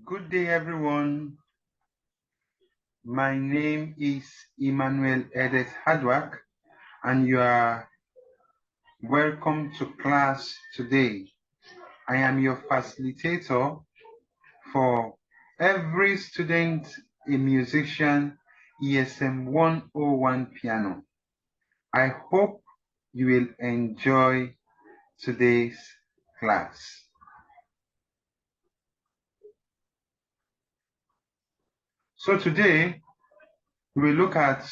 Good day, everyone. My name is Emmanuel Edet Hadwak, and you are welcome to class today. I am your facilitator for every student, a musician, ESM 101 piano. I hope you will enjoy today's class. So today, we will look at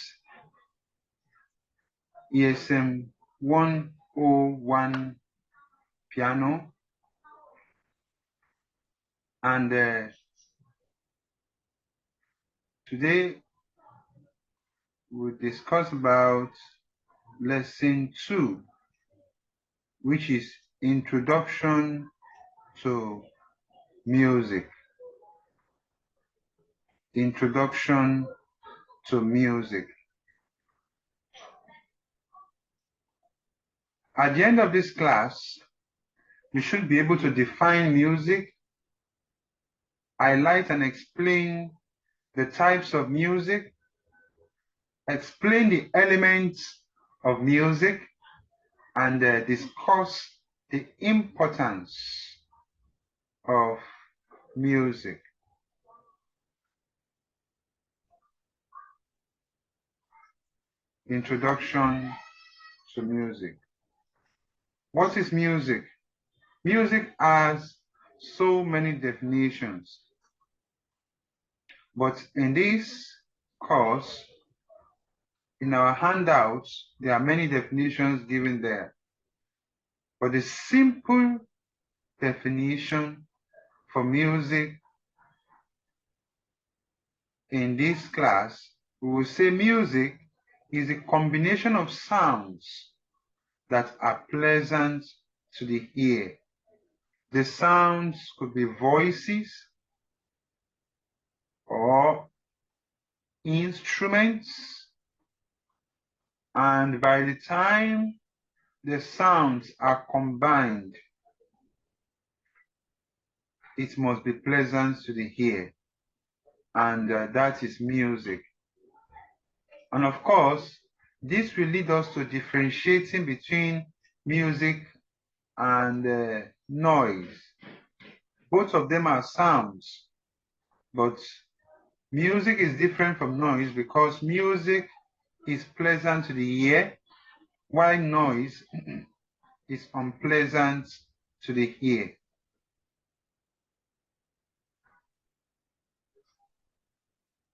ESM 101 piano, and today we'll discuss about lesson 2, which is introduction to music. Introduction to music. At the end of this class, you should be able to define music, highlight and explain the types of music, explain the elements of music, and discuss the importance of music. Introduction to music. What is music? Music has so many definitions, but in this course, in our handouts, there are many definitions given there. But the simple definition for music in this class, we will say music is a combination of sounds that are pleasant to the ear. The sounds could be voices or instruments, and by the time the sounds are combined, it must be pleasant to the ear, and that is music. And of course, this will lead us to differentiating between music and noise. Both of them are sounds, but music is different from noise because music is pleasant to the ear, while noise is unpleasant to the ear.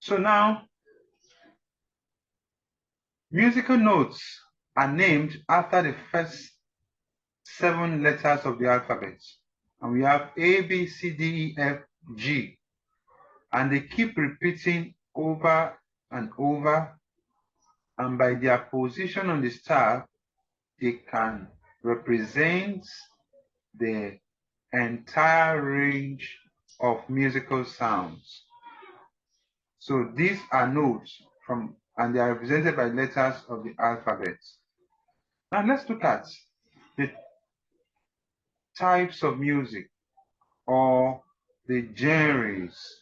So now, musical notes are named after the first 7 letters of the alphabet. And we have A, B, C, D, E, F, G. And they keep repeating over and over. And by their position on the staff, they can represent the entire range of musical sounds. So these are notes and they are represented by letters of the alphabet. Now let's look at the types of music or the genres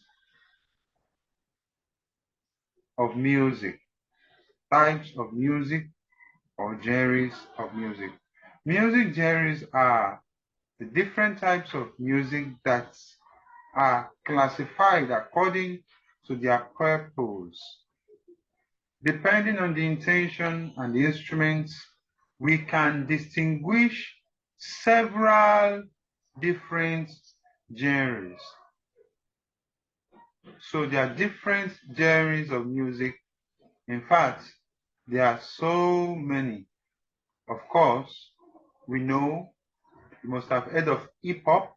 of music. Types of music or genres of music. Music genres are the different types of music that are classified according to their purpose. Depending on the intention and the instruments, we can distinguish several different genres. So there are different genres of music. In fact, there are so many. Of course, we know, you must have heard of hip-hop,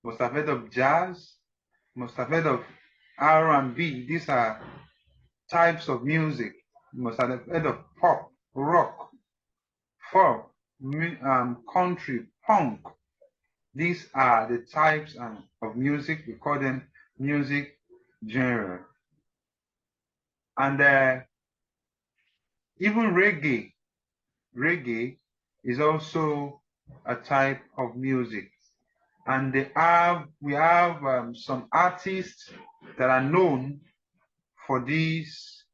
must have heard of jazz, must have heard of R&B. These are types of music. You must have heard of pop, rock, folk, country, punk. These are the types of music. We call them music genre. And even reggae. Reggae is also a type of music. and we have some artists that are known for these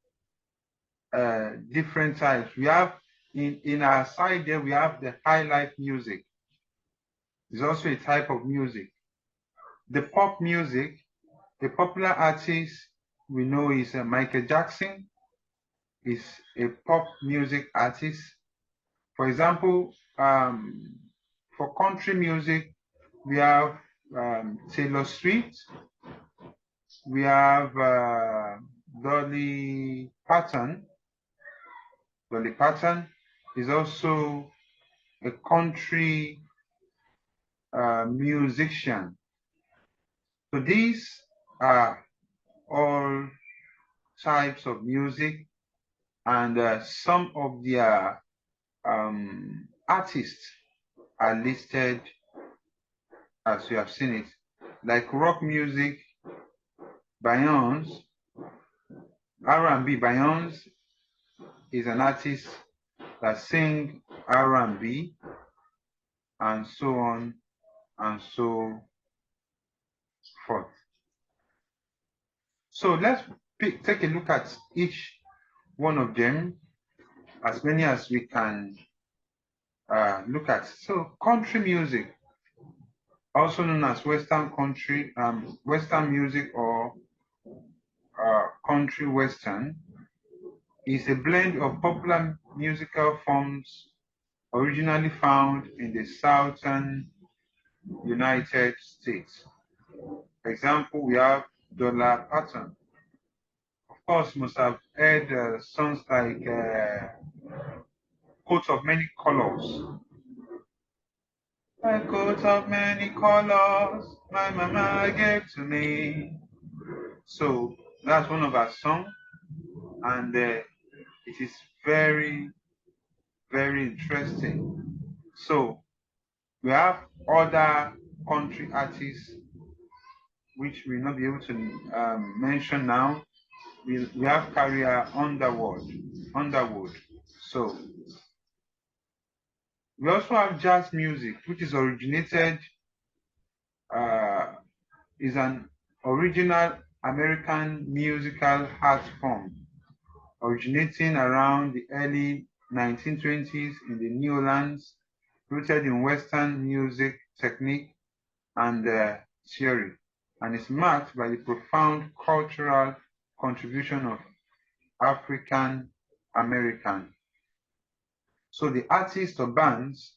different types. We have in our side there, we have the high life music. It's also a type of music. The pop music, a popular artist we know is Michael Jackson, is a pop music artist. For example, for country music, we have Taylor Swift, we have Dolly Parton. Dolly Parton is also a country musician. So these are all types of music, and some of their artists are listed as you have seen it. Like rock music, Beyonce, R&B. Beyonce is an artist that sing R&B and so on and so forth. So let's take a look at each one of them, as many as we can look at. So country music, also known as Western country, Western music, or country Western, is a blend of popular musical forms originally found in the southern United States. For example, we have Dolly Parton. Of course, you must have heard songs like Coat of Many Colors. A coat of many colors, my mama gave to me. So that's one of our songs, and it is very, very interesting. So we have other country artists which we'll not be able to mention now. We have Carrier Underwood. So we also have jazz music, which is is an original American musical art form originating around the early 1920s in the New Orleans, rooted in Western music technique and theory, and is marked by the profound cultural contribution of African American. So the artists or bands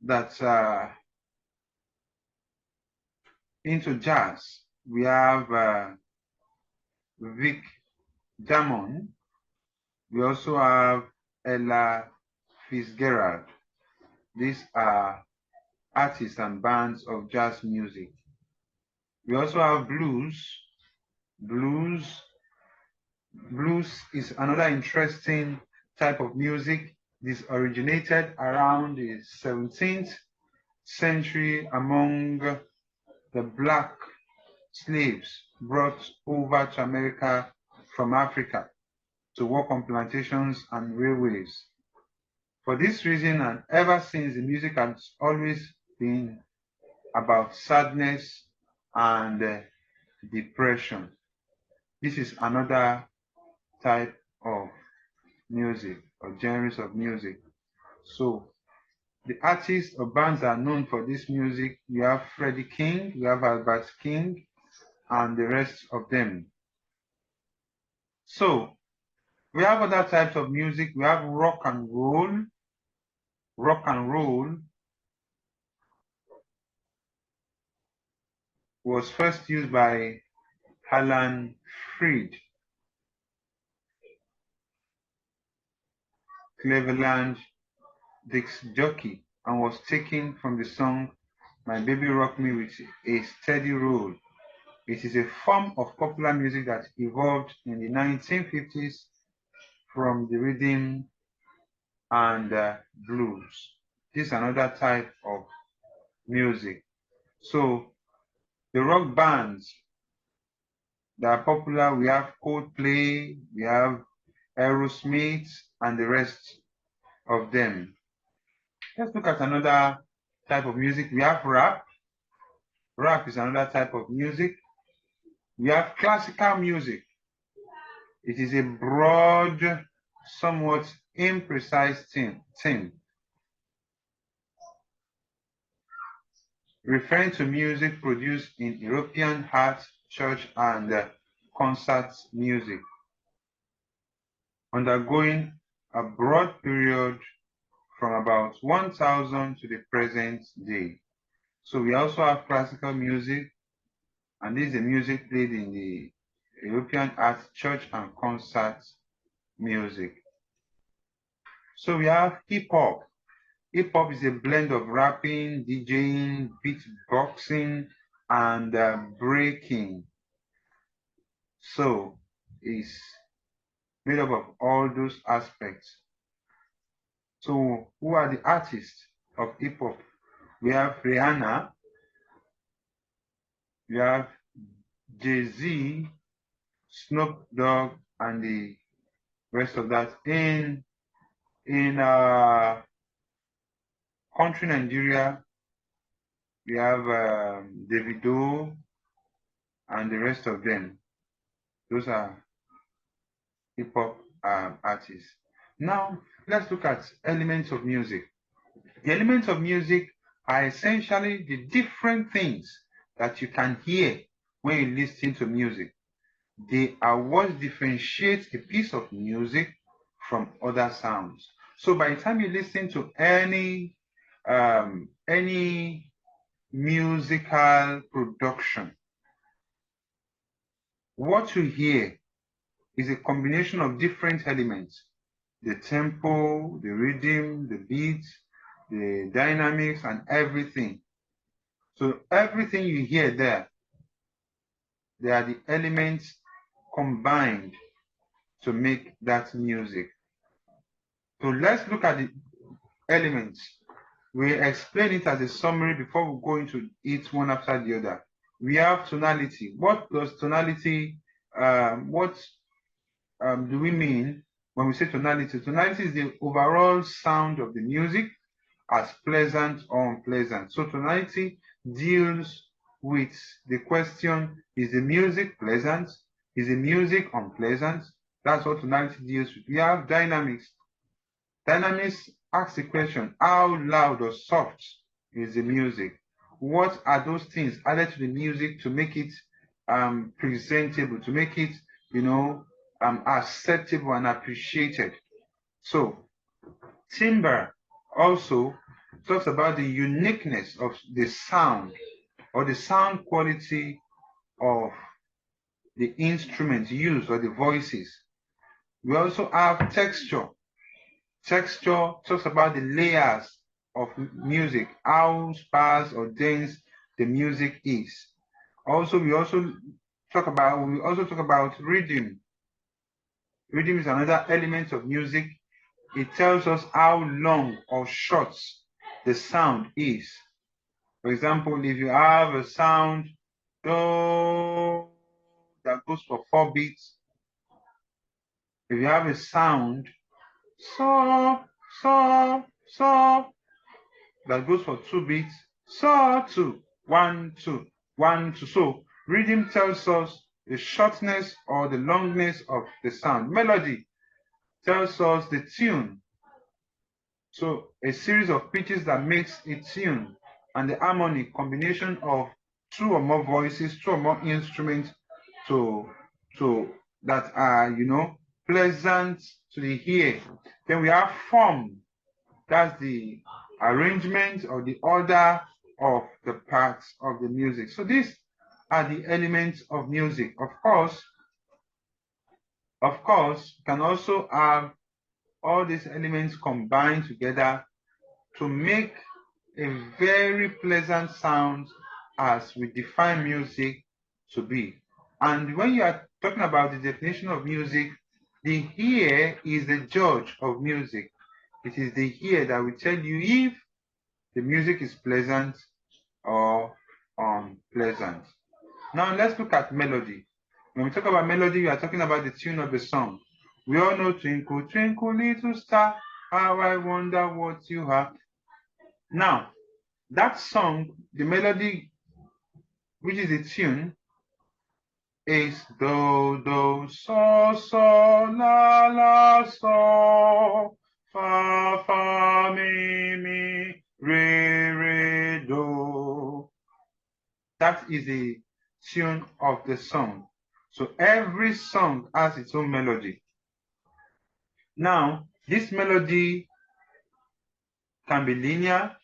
that are into jazz, we have Vic Damon. We also have Ella Fitzgerald. These are artists and bands of jazz music. We also have blues. Blues is another interesting type of music. This originated around the 17th century among the black slaves brought over to America from Africa to work on plantations and railways. For this reason, and ever since, the music has always been about sadness and depression. This is another type of music or genres of music. So the artists or bands are known for this music. We have Freddie King, we have Albert King, and the rest of them. So we have other types of music. We have rock and roll. Rock and roll was first used by Alan Freed, Cleveland disc jockey, and was taken from the song My Baby Rock Me with a Steady Roll. It is a form of popular music that evolved in the 1950s from the rhythm and blues. This is another type of music. So the rock bands that are popular, we have Coldplay, we have Aerosmith, and the rest of them. Let's look at another type of music. We have rap. Rap is another type of music. We have classical music. It is a broad, somewhat imprecise theme referring to music produced in European art, church, and concert music, undergoing a broad period from about 1000 to the present day. So we also have classical music, and this is the music played in the European art, church, and concert music. So we have hip hop. Hip hop is a blend of rapping, DJing, beatboxing, and breaking. So it's made up of all those aspects. So who are the artists of hip hop? We have Rihanna, we have Jay-Z, Snoop Dogg, and the rest of that. In country Nigeria, we have Davido and the rest of them. Those are hip hop artists. Now, let's look at elements of music. The elements of music are essentially the different things that you can hear when you listen to music. They are what differentiates a piece of music from other sounds. So by the time you listen to any musical production, what you hear is a combination of different elements: the tempo, the rhythm, the beat, the dynamics, and everything. So everything you hear there, they are the elements combined to make that music. So let's look at the elements. We explain it as a summary before we go into each one after the other. We have tonality. What does tonality, what do we mean when we say tonality? Tonality is the overall sound of the music as pleasant or unpleasant. So tonality deals with the question, is the music pleasant? Is the music unpleasant? That's what tonality deals with. We have dynamics. Dynamics asks the question, how loud or soft is the music? What are those things added to the music to make it presentable, to make it, acceptable and appreciated? So timbre also talks about the uniqueness of the sound or the sound quality of the instruments used or the voices. We also have texture. Texture talks about the layers of music, how sparse or dense the music is. We also talk about rhythm. Rhythm is another element of music. It tells us how long or short the sound is. For example, if you have a sound do that goes for 4 beats, if you have a sound so that goes for 2 beats, so 2, 1 2 1 2. So rhythm tells us the shortness or the longness of the sound. Melody tells us the tune. So a series of pitches that makes a tune, and the harmony, combination of 2 or more voices, 2 or more instruments to that are pleasant to the ear. Then we have form. That's the arrangement or the order of the parts of the music. So these are the elements of music. Of course, you can also have all these elements combined together to make a very pleasant sound as we define music to be. And when you are talking about the definition of music, the ear is the judge of music. It is the ear that will tell you if the music is pleasant or unpleasant. Now let's look at melody. When we talk about melody, we are talking about the tune of the song. We all know Twinkle, Twinkle, Little Star, how I wonder what you are. Now, that song, the melody which is the tune, is do, do, so, so, la, la, so, fa, fa, mi, re, re, do. That is the tune of the song. So every song has its own melody. Now, this melody can be linear,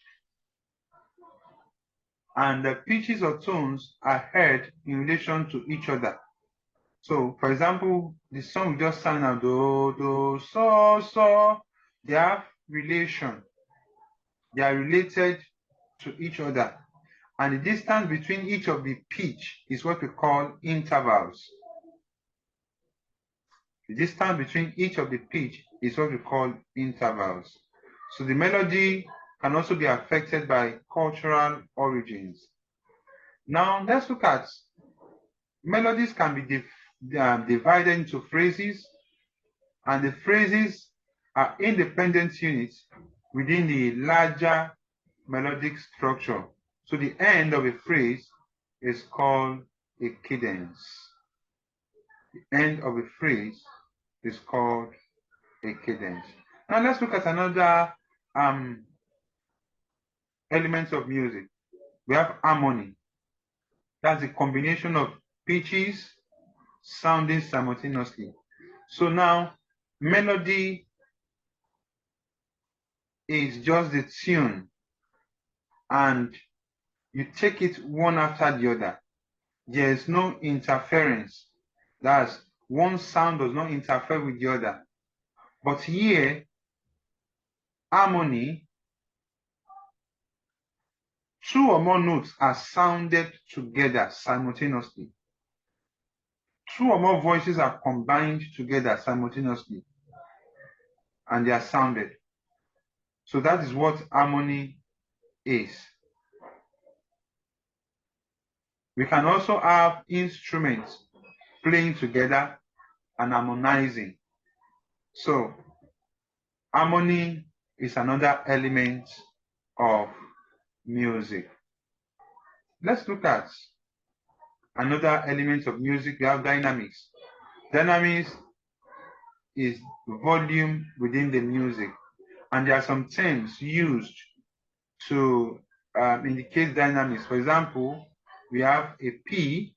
and the pitches or tones are heard in relation to each other. So, for example, the song we just sang now, do, do, so, so, they have relation. They are related to each other. And the distance between each of the pitch is what we call intervals. The distance between each of the pitch is what we call intervals. So the melody can also be affected by cultural origins. Now let's look at melodies can be divided into phrases, and the phrases are independent units within the larger melodic structure. So the end of a phrase is called a cadence. The end of a phrase is called a cadence. Now let's look at another element of music. We have harmony. That's a combination of pitches sounding simultaneously. So now melody is just the tune, and you take it one after the other. There is no interference. That's one sound does not interfere with the other. But here, harmony, two or more notes are sounded together simultaneously. Two or more voices are combined together simultaneously, and they are sounded. So that is what harmony is. We can also have instruments playing together and harmonizing. So harmony is another element of music. Let's look at another element of music. We have dynamics. Dynamics is volume within the music, and there are some terms used to indicate dynamics. For example, we have a P,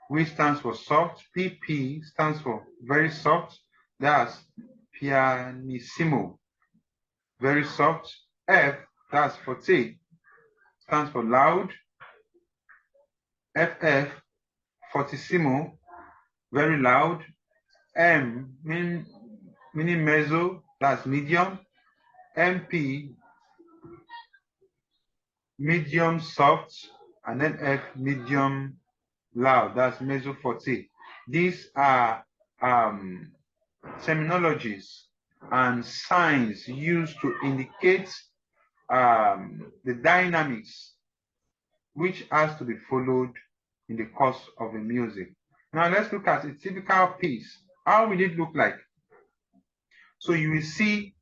which stands for soft. PP stands for very soft. That's pianissimo, very soft. F, that's forte, stands for loud. FF, fortissimo, very loud. M, meaning mezzo, that's medium. MP, medium soft, and then F, medium loud, that's mezzo forte. These are terminologies and signs used to indicate the dynamics which has to be followed in the course of the music. Now let's look at a typical piece. How will it look like? So you will see,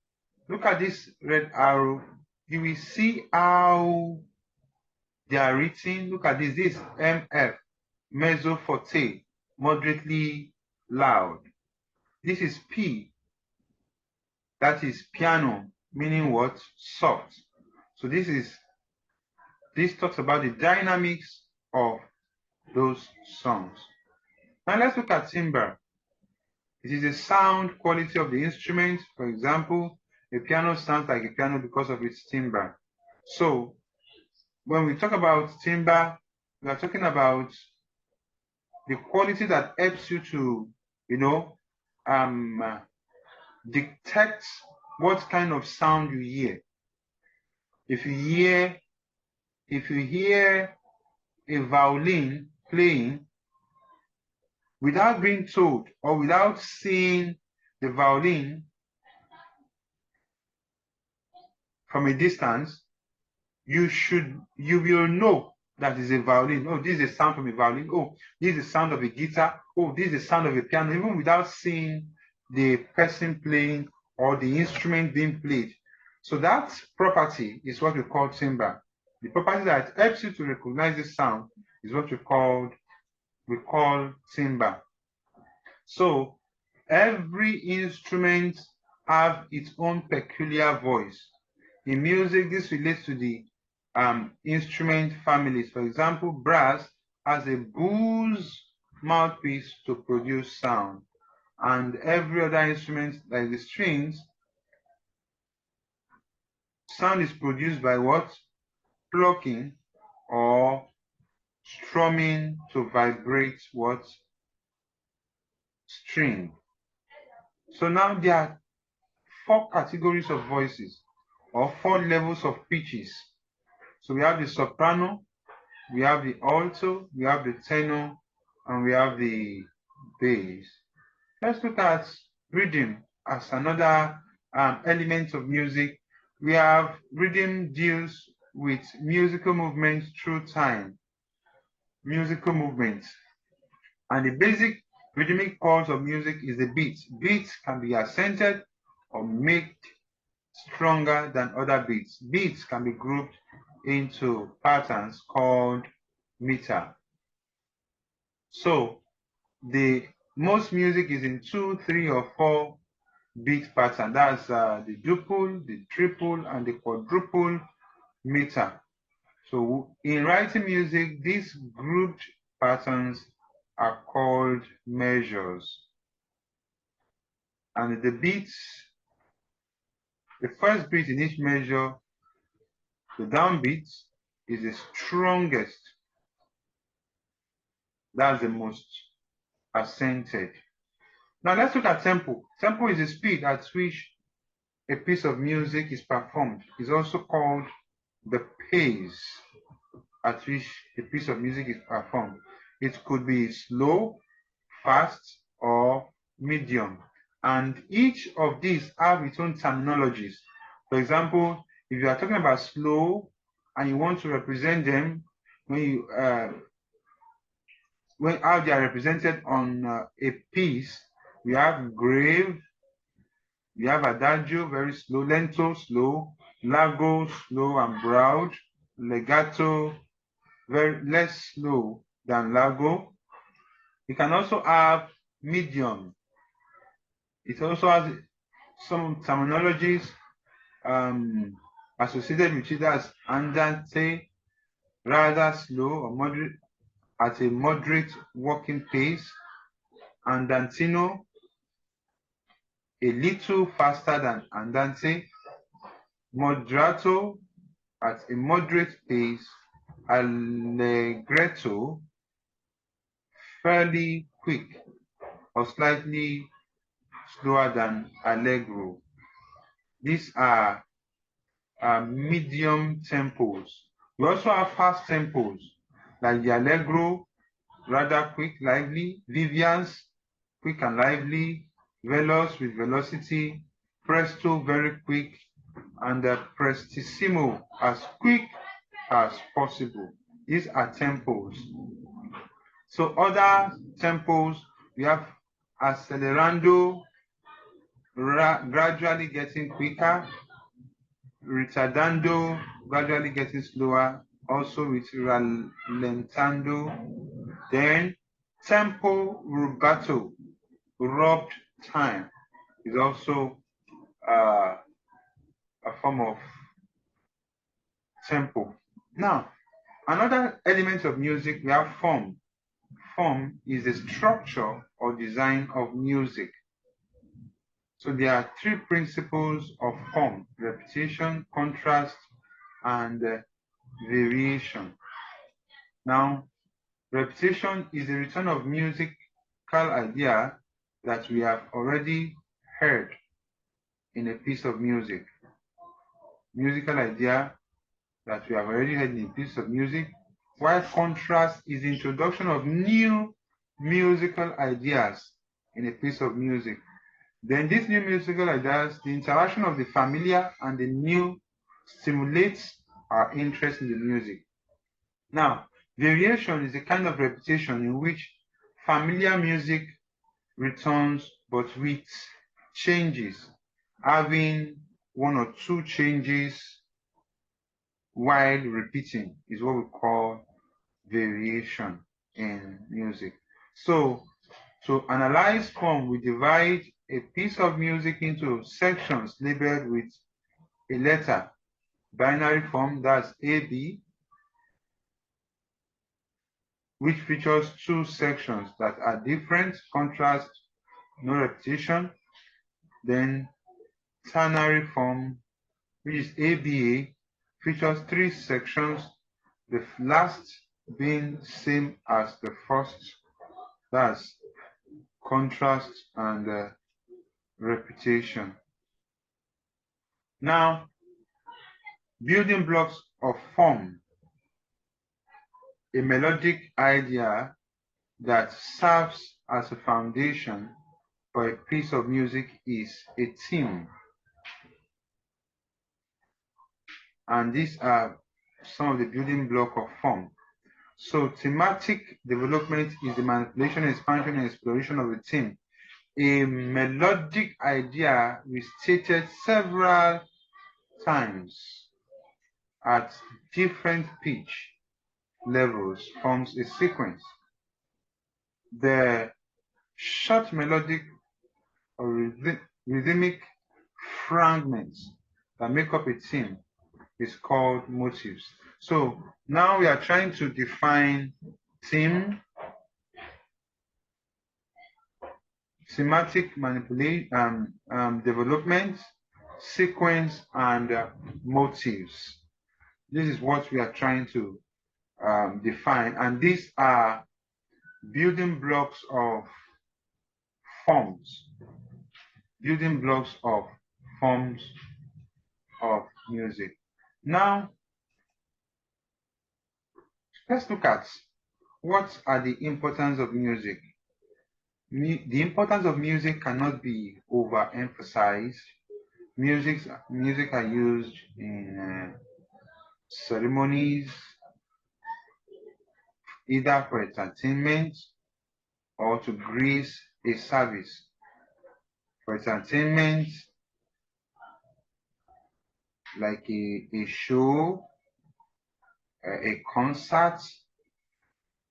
look at this red arrow, you will see how they are written. Look at this, this MF, mezzo forte, moderately loud. This is P, that is piano, meaning what? Soft. So this talks about the dynamics of those songs. Now let's look at timbre. It is the sound quality of the instrument. For example, a piano sounds like a piano because of its timbre. So when we talk about timbre, we are talking about the quality that helps you to, detect what kind of sound you hear. If you hear a violin playing, without being told or without seeing the violin from a distance, you will know that is a violin. Oh, this is a sound from a violin. Oh, this is the sound of a guitar. Oh, this is the sound of a piano, even without seeing the person playing or the instrument being played. So that property is what we call timbre. The property that helps you to recognize the sound is what we call timbre. So every instrument have its own peculiar voice. In music, this relates to the instrument families. For example, brass has a bull's mouthpiece to produce sound, and every other instrument, like the strings, sound is produced by what? Plucking or strumming to vibrate what? String. So now there are 4 categories of voices or 4 levels of pitches. So we have the soprano, we have the alto, we have the tenor, and we have the bass. Let's look at rhythm as another element of music. We have rhythm deals with musical movements through time, musical movements. And the basic rhythmic cause of music is the beat. Beats can be accented or made stronger than other beats. Beats can be grouped into patterns called meter. So the most music is in 2, 3, or 4 beat pattern. That's the duple, the triple, and the quadruple meter. So in writing music, these grouped patterns are called measures. And the beats, the first beat in each measure, the downbeat, is the strongest. That's the most accented. Now let's look at tempo. Tempo is the speed at which a piece of music is performed. It's also called the pace at which a piece of music is performed. It could be slow, fast, or medium. And each of these have its own terminologies. For example, if you are talking about slow and you want to represent them, when how they are represented on a piece, we have grave, we have adagio, very slow, lento, slow, largo, slow and broad, legato, very less slow than largo. You can also have medium. It also has some terminologies associated with it as andante, rather slow or moderate, at a moderate walking pace, andantino, a little faster than andante, moderato, at a moderate pace, allegretto, fairly quick or slightly slower than allegro. These are medium tempos. We also have fast tempos like the allegro, rather quick, lively, vivace, quick and lively, veloce with velocity, presto, very quick, and prestissimo, as quick as possible. These are tempos. So other tempos, we have accelerando, gradually getting quicker, retardando, gradually getting slower, also with rallentando. Then tempo rubato, rubbed time, is also a form of tempo. Now, another element of music, we have form. Form is the structure or design of music. So there are 3 principles of form: repetition, contrast, and variation. Now, repetition is the return of musical idea that we have already heard in a piece of music. Musical idea that we have already heard in a piece of music, while contrast is the introduction of new musical ideas in a piece of music. Then these new musical ideas, the interaction of the familiar and the new stimulates our interest in the music. Now, variation is a kind of repetition in which familiar music returns but with changes, having 1 or 2 changes while repeating is what we call variation in music. So to analyze form, we divide a piece of music into sections labeled with a letter. Binary form, that's AB, which features two sections that are different, contrast, no repetition. Then ternary form, which is ABA, features three sections, the last being same as the first, that's contrast and repetition. Now, building blocks of form. A melodic idea that serves as a foundation for a piece of music is a theme. And these are some of the building blocks of form. So thematic development is the manipulation, expansion, and exploration of a theme. A melodic idea restated several times at different pitch levels forms a sequence. The short melodic or rhythmic fragments that make up a theme is called motifs. So now we are trying to define theme, thematic manipulation, development, sequence, and motives. This is what we are trying to define, and these are building blocks of forms, building blocks of forms of music. Now, let's look at what are the importance of music. The importance of music cannot be overemphasized. Music are used in ceremonies, either for entertainment or to grace a service. For entertainment, like a show, a concert,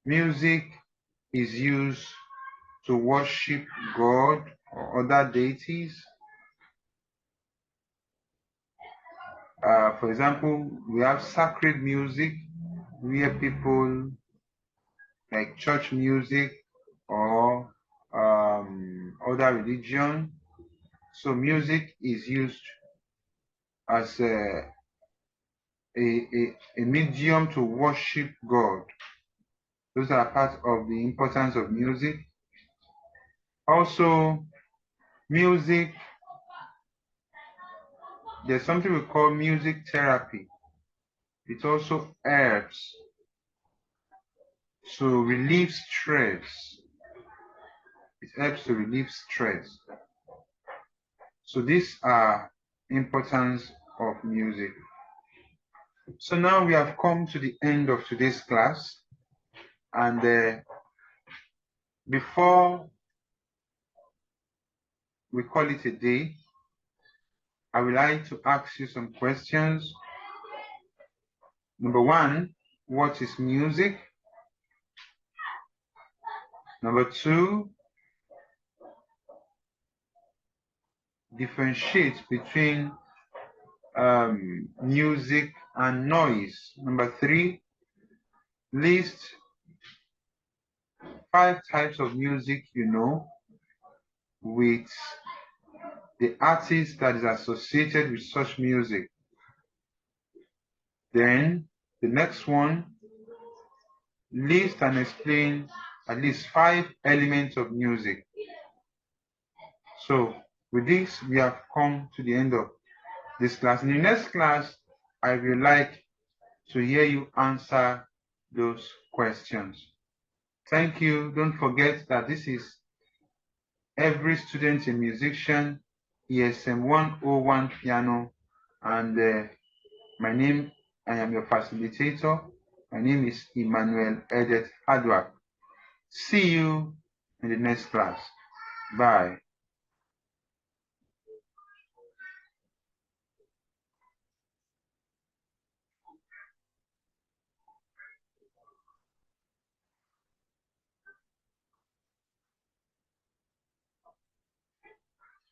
music is used to worship God or other deities. For example, we have sacred music where people like church music or other religion. So music is used as a medium to worship God. Those are part of the importance of music. Also, music, there's something we call music therapy. It also helps to relieve stress. It helps to relieve stress. So these are importance of music. So now we have come to the end of today's class, and before we call it a day, I would like to ask you some questions. Number one, what is music? Number two, differentiate between music and noise. Number three, list 5 types of music you know with the artist that is associated with such music. Then the next one, list and explain at least 5 elements of music. So with this, we have come to the end of this class. In the next class, I would like to hear you answer those questions. Thank you. Don't forget that this is Every Student a Musician, ESM 101 Piano, and I am your facilitator. My name is Emmanuel Edet Hadwak. See you in the next class. Bye.